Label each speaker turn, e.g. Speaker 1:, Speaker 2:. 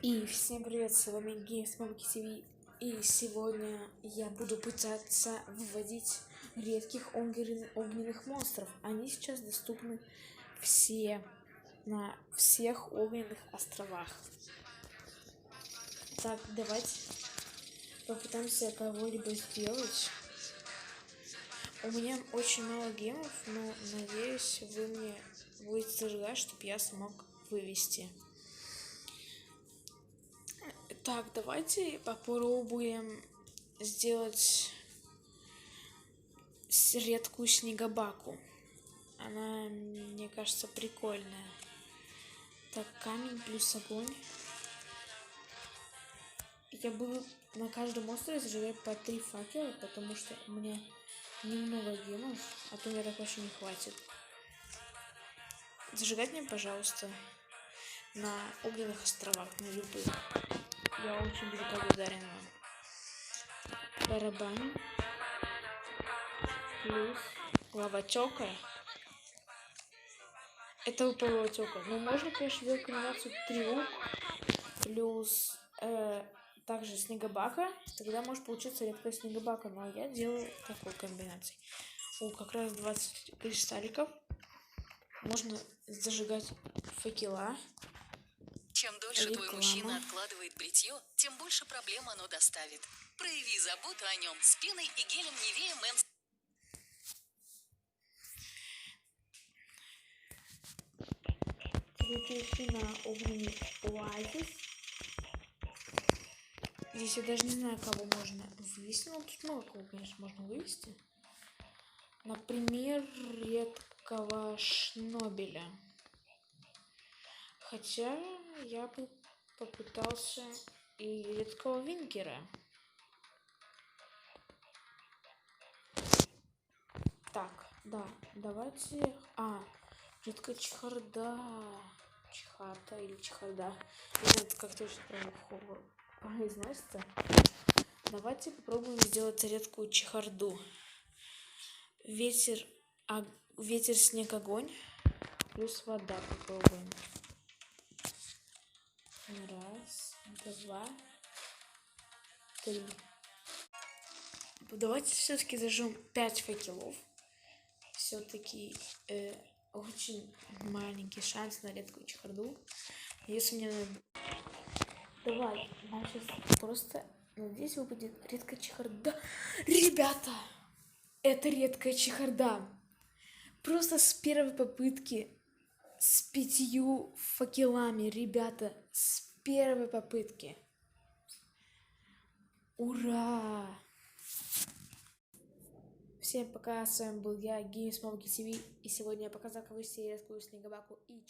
Speaker 1: И всем привет, с вами Games TV, и сегодня я буду пытаться выводить редких огненных монстров. Они сейчас доступны все на всех огненных островах. Так, давайте попытаемся кого-либо сделать. У меня очень мало гемов, но надеюсь, вы мне будете зажигать, чтобы я смог вывести. Так, давайте попробуем сделать редкую снегобаку. Она, мне кажется, прикольная. Так, камень плюс огонь. Я буду на каждом острове зажигать по 3 факела, потому что у меня немного гемов, а то мне так вообще не хватит. Зажигать мне, пожалуйста, на огненных островах, на любых. Я очень буду благодарен вам. Барабан. Плюс лавачока. Это лавачока. Но можно, конечно, сделать комбинацию трюк плюс также снегобака. Тогда может получиться редкая снегобака. Но я делаю такой комбинацией. О, как раз 20 кристалликов. Можно зажигать факела.
Speaker 2: Чем дольше твой мужчина откладывает бритье, тем больше проблем оно доставит. Прояви заботу о нем с пеной и гелем Nivea Men.
Speaker 1: Перешли на огненный оазис. Здесь я даже не знаю, кого можно вывести. Но тут много кого, конечно, можно вывести. Например, редкого шнобеля. Хотя я бы попытался и редкого винкера. Так, да, давайте... редкая чехарда. Чехарда или чехарда. Не знаю, как точно произносится. Давайте попробуем сделать редкую чехарду. Ветер, снег, огонь. Плюс вода попробуем. Раз, два, три. Давайте все-таки зажжем 5 факелов. Все-таки очень маленький шанс на редкую чехарду. Если мне надо... Давай, нам сейчас просто... Надеюсь, выпадет редкая чехарда. Ребята! Это редкая чехарда. Просто с первой попытки. С 5 факелами, ребята. С первой попытки. Ура! Всем пока, с вами был я, Games TV, и сегодня я показал, как вывести редкую снегобаку и